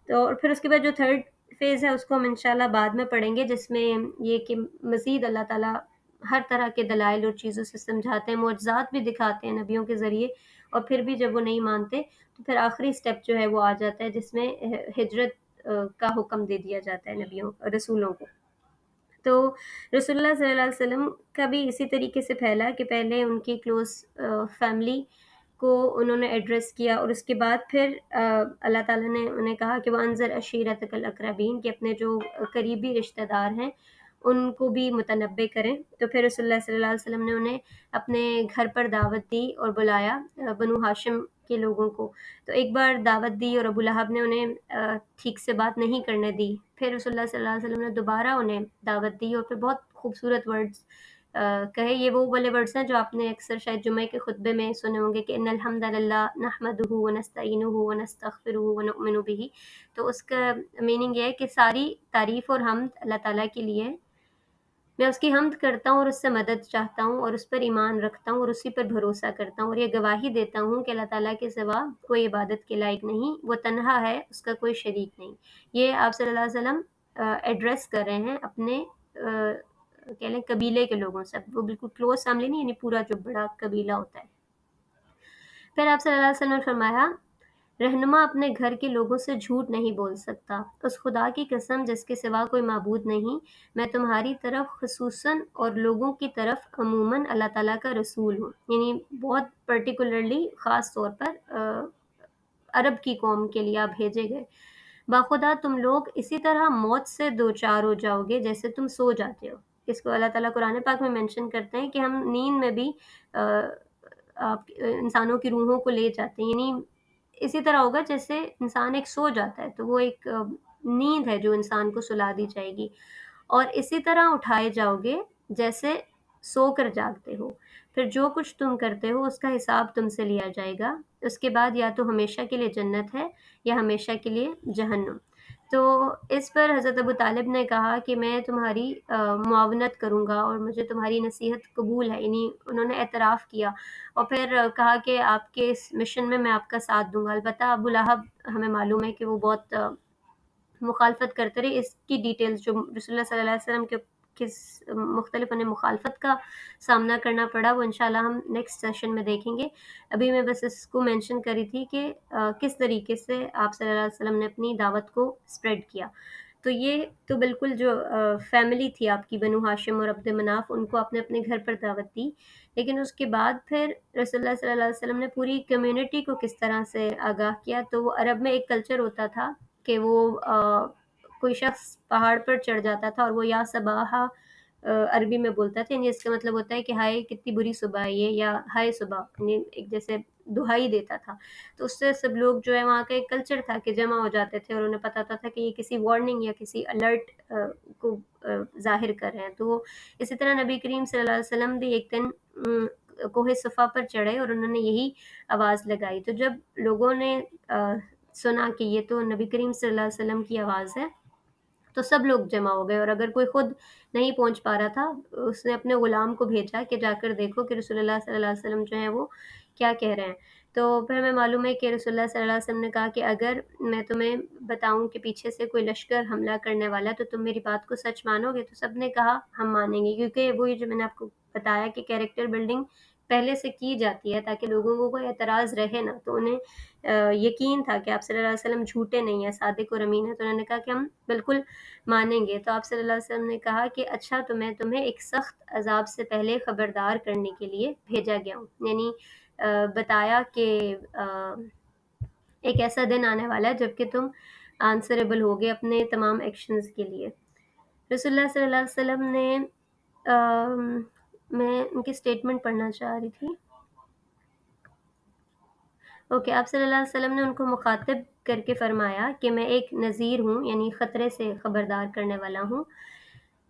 تو اور پھر اس کے بعد جو تھرڈ فیز ہے اس کو ہم انشاءاللہ بعد میں پڑھیں گے، جس میں یہ کہ مزید اللہ تعالیٰ ہر طرح کے دلائل اور چیزوں سے سمجھاتے ہیں، معجزات بھی دکھاتے ہیں نبیوں کے ذریعے، اور پھر بھی جب وہ نہیں مانتے تو پھر آخری سٹیپ جو ہے وہ آ جاتا ہے، جس میں ہجرت کا حکم دے دیا جاتا ہے نبیوں رسولوں کو۔ تو رسول اللہ صلی اللہ علیہ وسلم کا بھی اسی طریقے سے پھیلا کہ پہلے ان کی کلوز فیملی کو انہوں نے ایڈریس کیا، اور اس کے بعد پھر اللہ تعالیٰ نے انہیں کہا کہ وَأَنذِرْ عَشِيرَتَكَ الْأَقْرَبِينَ، کہ اپنے جو قریبی رشتہ دار ہیں ان کو بھی متنبع کریں۔ تو پھر رسول اللہ صلی اللہ علیہ وسلم نے انہیں اپنے گھر پر دعوت دی اور بلایا بنو ہاشم کے لوگوں کو۔ تو ایک بار دعوت دی اور ابو لہب نے انہیں ٹھیک سے بات نہیں کرنے دی، پھر رسول اللہ صلی اللہ علیہ وسلم نے دوبارہ انہیں دعوت دی اور پھر بہت خوبصورت ورڈز کہے۔ یہ وہ والے ورڈز ہیں جو آپ نے اکثر شاید جمعہ کے خطبے میں سنے ہوں گے کہ ان الحمد للہ نحمدہ ونستعینہ ونستغفرہ ونؤمن بہ۔ تو اس کا میننگ یہ ہے کہ ساری تعریف اور حمد اللہ تعالیٰ کے لیے، میں اس کی حمد کرتا ہوں اور اس سے مدد چاہتا ہوں اور اس پر ایمان رکھتا ہوں اور اسی پر بھروسہ کرتا ہوں، اور یہ گواہی دیتا ہوں کہ اللہ تعالیٰ کے سوا کوئی عبادت کے لائق نہیں، وہ تنہا ہے، اس کا کوئی شریک نہیں۔ یہ آپ صلی اللہ علیہ وسلم ایڈریس کر رہے ہیں اپنے کہہ لیں قبیلے کے لوگوں سے، وہ بالکل کلوز فیملی نہیں، یعنی پورا جو بڑا قبیلہ ہوتا ہے۔ پھر آپ صلی اللہ علیہ وسلم نے فرمایا رہنما اپنے گھر کے لوگوں سے جھوٹ نہیں بول سکتا، اس خدا کی قسم جس کے سوا کوئی معبود نہیں، میں تمہاری طرف خصوصاً اور لوگوں کی طرف عموماً اللہ تعالیٰ کا رسول ہوں، یعنی بہت پرٹیکولرلی خاص طور پر عرب کی قوم کے لیے آپ بھیجے گئے۔ باخدا تم لوگ اسی طرح موت سے دوچار ہو جاؤ گے جیسے تم سو جاتے ہو۔ اس کو اللہ تعالیٰ قرآن پاک میں مینشن کرتے ہیں کہ ہم نیند میں بھی آپ انسانوں کی روحوں کو لے جاتے ہیں، یعنی اسی طرح ہوگا جیسے انسان ایک سو جاتا ہے، تو وہ ایک نیند ہے جو انسان کو سلا دی جائے گی، اور اسی طرح اٹھائے جاؤ گے جیسے سو کر جاگتے ہو، پھر جو کچھ تم کرتے ہو اس کا حساب تم سے لیا جائے گا، اس کے بعد یا تو ہمیشہ کے لیے جنت ہے یا ہمیشہ کے لیے جہنم۔ تو اس پر حضرت ابو طالب نے کہا کہ میں تمہاری معاونت کروں گا اور مجھے تمہاری نصیحت قبول ہے، یعنی انہوں نے اعتراف کیا، اور پھر کہا کہ آپ کے اس مشن میں آپ کا ساتھ دوں گا۔ البتہ ابو لہب ہمیں معلوم ہے کہ وہ بہت مخالفت کرتے رہے، اس کی ڈیٹیلز جو رسول اللہ صلی اللہ علیہ وسلم کے کس مختلف انہیں مخالفت کا سامنا کرنا پڑا وہ انشاءاللہ ہم نیکسٹ سیشن میں دیکھیں گے۔ ابھی میں بس اس کو مینشن کری تھی کہ کس طریقے سے آپ صلی اللہ علیہ وسلم نے اپنی دعوت کو اسپریڈ کیا۔ تو یہ تو بالکل جو فیملی تھی آپ کی بنو ہاشم اور عبد مناف، ان کو آپ نے اپنے گھر پر دعوت دی، لیکن اس کے بعد پھر رسول اللہ صلی اللہ علیہ وسلم نے پوری کمیونٹی کو کس طرح سے آگاہ کیا۔ تو وہ عرب میں ایک کلچر ہوتا تھا کہ وہ کوئی شخص پہاڑ پر چڑھ جاتا تھا اور وہ یا صباحا عربی میں بولتا تھا، یعنی اس کا مطلب ہوتا ہے کہ ہائے کتنی بری صبح ہے یہ، یا ہائے صبح، یعنی ایک جیسے دہائی دیتا تھا۔ تو اس سے سب لوگ جو ہے وہاں کا ایک کلچر تھا کہ جمع ہو جاتے تھے اور انہیں پتہ تھا کہ یہ کسی وارننگ یا کسی الرٹ کو ظاہر کر رہے ہیں۔ تو اسی طرح نبی کریم صلی اللہ علیہ وسلم بھی ایک دن کوہ صفا پر چڑھے اور انہوں نے یہی آواز لگائی، تو جب لوگوں نے سنا کہ یہ تو نبی کریم صلی اللہ علیہ وسلم کی آواز ہے تو سب لوگ جمع ہو گئے، اور اگر کوئی خود نہیں پہنچ پا رہا تھا اس نے اپنے غلام کو بھیجا کہ جا کر دیکھو کہ رسول اللہ صلی اللہ علیہ وسلم جو ہیں وہ کیا کہہ رہے ہیں۔ تو پھر ہمیں معلوم ہے کہ رسول اللہ صلی اللہ علیہ وسلم نے کہا کہ اگر میں تمہیں بتاؤں کہ پیچھے سے کوئی لشکر حملہ کرنے والا ہے تو تم میری بات کو سچ مانو گے؟ تو سب نے کہا ہم مانیں گے، کیونکہ وہی جو میں نے آپ کو بتایا کہ کیریکٹر بلڈنگ پہلے سے کی جاتی ہے تاکہ لوگوں کو کوئی اعتراض رہے نا، تو انہیں یقین تھا کہ آپ صلی اللہ علیہ وسلم جھوٹے نہیں ہیں، صادق اور امین ہیں، تو انہوں نے کہا کہ ہم بالکل مانیں گے۔ تو آپ صلی اللہ علیہ وسلم نے کہا کہ اچھا تو میں تمہیں ایک سخت عذاب سے پہلے خبردار کرنے کے لیے بھیجا گیا ہوں، یعنی بتایا کہ ایک ایسا دن آنے والا ہے جب کہ تم آنسریبل ہوگے اپنے تمام ایکشنز کے لیے۔ رسول اللہ صلی اللہ علیہ وسلم نے میں ان کی سٹیٹمنٹ پڑھنا چاہ رہی تھی۔ اوکے، آپ صلی اللہ علیہ وسلم نے ان کو مخاطب کر کے فرمایا کہ میں ایک نذیر ہوں، یعنی خطرے سے خبردار کرنے والا ہوں۔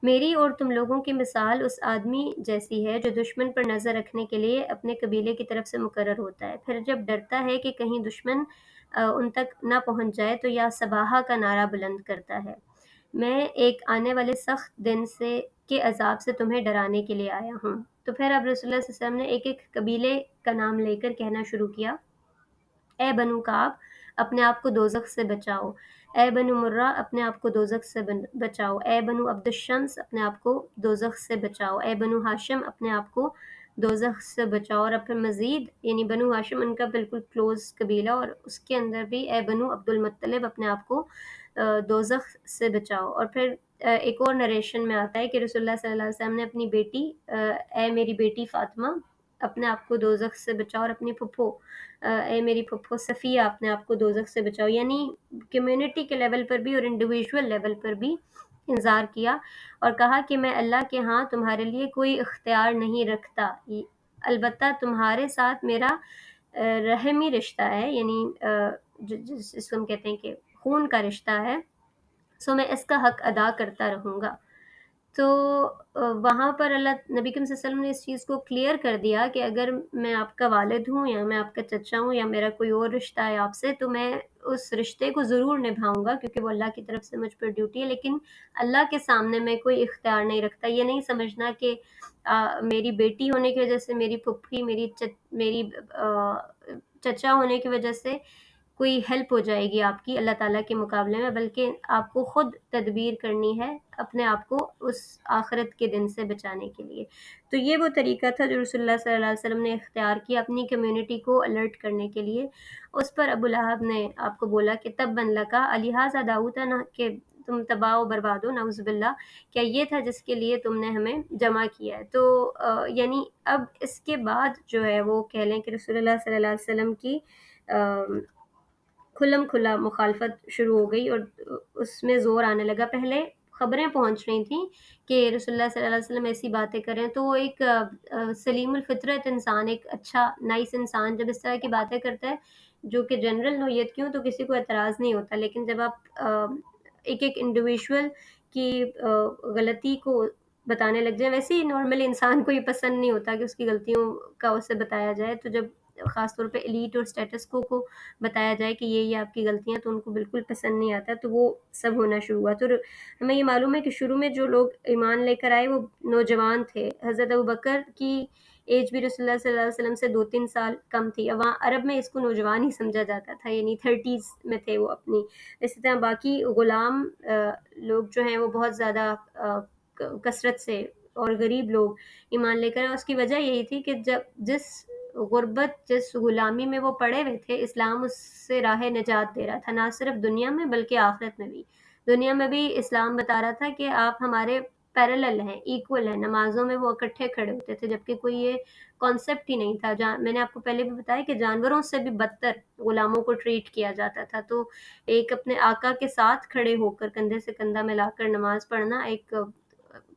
میری اور تم لوگوں کی مثال اس آدمی جیسی ہے جو دشمن پر نظر رکھنے کے لیے اپنے قبیلے کی طرف سے مقرر ہوتا ہے، پھر جب ڈرتا ہے کہ کہیں دشمن ان تک نہ پہنچ جائے تو یا صباحا کا نعرہ بلند کرتا ہے، میں ایک آنے والے سخت دن سے کے عذاب سے تمہیں ڈرانے کے لیے آیا ہوں۔ تو پھر اب رسول اللہ صلی اللہ علیہ وسلم نے ایک ایک قبیلے کا نام لے کر کہنا شروع کیا، اے بنو کعب، اپنے آپ کو دوزخ سے بچاؤ، اے بنو مرہ اپنے آپ کو دوزخ سے بچاؤ، اے بنو عبد الشمس اپنے آپ کو دوزخ سے بچاؤ، اے بنو ہاشم اپنے آپ کو دوزخ سے بچاؤ، اور پھر مزید یعنی بنو ہاشم ان کا بالکل کلوز قبیلہ، اور اس کے اندر بھی اے بنو عبد المطلب اپنے آپ کو دوزخ سے بچاؤ۔ اور پھر ایک اور نریشن میں آتا ہے کہ رسول اللہ صلی اللہ علیہ وسلم نے اپنی بیٹی اے میری بیٹی فاطمہ اپنے آپ کو دوزخ سے بچاؤ، اور اپنی پھپھو اے میری پھپھو صفیہ اپنے آپ کو دوزخ سے بچاؤ، یعنی کمیونٹی کے لیول پر بھی اور انڈیویژول لیول پر بھی انذار کیا، اور کہا کہ میں اللہ کے ہاں تمہارے لیے کوئی اختیار نہیں رکھتا، البتہ تمہارے ساتھ میرا رحمی رشتہ ہے، یعنی جس کو ہم کہتے ہیں کہ خون کا رشتہ ہے، سو میں اس کا حق ادا کرتا رہوں گا۔ تو وہاں پر اللہ نبی کریم صلی اللہ علیہ وسلم نے اس چیز کو کلیئر کر دیا کہ اگر میں آپ کا والد ہوں یا میں آپ کا چچا ہوں یا میرا کوئی اور رشتہ ہے آپ سے، تو میں اس رشتے کو ضرور نبھاؤں گا، کیونکہ وہ اللہ کی طرف سے مجھ پر ڈیوٹی ہے، لیکن اللہ کے سامنے میں کوئی اختیار نہیں رکھتا۔ یہ نہیں سمجھنا کہ میری بیٹی ہونے کی وجہ سے، میری پھپھی، میری چچا ہونے کی وجہ سے کوئی ہیلپ ہو جائے گی آپ کی اللہ تعالیٰ کے مقابلے میں، بلکہ آپ کو خود تدبیر کرنی ہے اپنے آپ کو اس آخرت کے دن سے بچانے کے لیے۔ تو یہ وہ طریقہ تھا جو رسول اللہ صلی اللہ علیہ وسلم نے اختیار کیا اپنی کمیونٹی کو الرٹ کرنے کے لیے۔ اس پر ابو لہب نے آپ کو بولا کہ تباً لکا الہٰذا دعوتنا، نہ کہ تم تباہ و برباد ہو، نعوذ باللہ، کیا یہ تھا جس کے لیے تم نے ہمیں جمع کیا ہے؟ تو یعنی اب اس کے بعد جو ہے وہ کہہ لیں کہ رسول اللہ صلی اللہ علیہ وسلم کی کھلم کھلا مخالفت شروع ہو گئی، اور اس میں زور آنے لگا۔ پہلے خبریں پہنچ رہی تھیں کہ رسول اللہ صلی اللہ علیہ وسلم ایسی باتیں کریں، تو وہ ایک سلیم الفطرت انسان، ایک اچھا نائس انسان جب اس طرح کی باتیں کرتا ہے جو کہ جنرل نوعیت کی ہوں تو کسی کو اعتراض نہیں ہوتا، لیکن جب آپ ایک ایک انڈیویژول کی غلطی کو بتانے لگ جائیں، ویسے ہی نارمل انسان کو یہ پسند نہیں ہوتا کہ اس کی غلطیوں کا اسے بتایا جائے، تو جب خاص طور پہ ایلیٹ اور اسٹیٹس کو بتایا جائے کہ یہ آپ کی غلطیاں، تو ان کو بالکل پسند نہیں آتا، تو وہ سب ہونا شروع ہوا۔ تو ہمیں یہ معلوم ہے کہ شروع میں جو لوگ ایمان لے کر آئے وہ نوجوان تھے۔ حضرت ابوبکر کی ایج بھی رسول اللہ صلی اللہ علیہ وسلم سے 2-3 سال کم تھی، وہاں عرب میں اس کو نوجوان ہی سمجھا جاتا تھا، یعنی 30s میں تھے وہ اپنی۔ اسی طرح باقی غلام لوگ جو ہیں وہ بہت زیادہ کثرت سے، اور غریب لوگ ایمان لے کر آئے۔ اس کی وجہ یہی تھی کہ جس غربت، جس غلامی میں وہ پڑے ہوئے تھے، اسلام اس سے راہ نجات دے رہا تھا، نہ صرف دنیا میں بلکہ آخرت میں بھی۔ دنیا میں بھی اسلام بتا رہا تھا کہ آپ ہمارے پیرلل ہیں، ایکول ہیں، نمازوں میں وہ اکٹھے کھڑے ہوتے تھے، جبکہ کوئی یہ کانسیپٹ ہی نہیں تھا۔ میں نے آپ کو پہلے بھی بتایا کہ جانوروں سے بھی بدتر غلاموں کو ٹریٹ کیا جاتا تھا، تو ایک اپنے آقا کے ساتھ کھڑے ہو کر کندھے سے کندھا ملا کر نماز پڑھنا ایک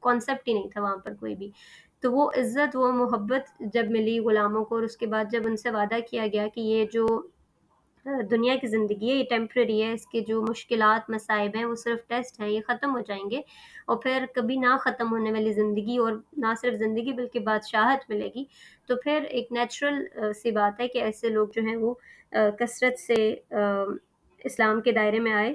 کانسیپٹ ہی نہیں تھا وہاں پر کوئی بھی۔ تو وہ عزت، وہ محبت جب ملی غلاموں کو، اور اس کے بعد جب ان سے وعدہ کیا گیا کہ یہ جو دنیا کی زندگی ہے یہ ٹیمپرری ہے، اس کے جو مشکلات مسائب ہیں وہ صرف ٹیسٹ ہیں، یہ ختم ہو جائیں گے، اور پھر کبھی نہ ختم ہونے والی زندگی، اور نہ صرف زندگی بلکہ بادشاہت ملے گی، تو پھر ایک نیچرل سی بات ہے کہ ایسے لوگ جو ہیں وہ کثرت سے اسلام کے دائرے میں آئے۔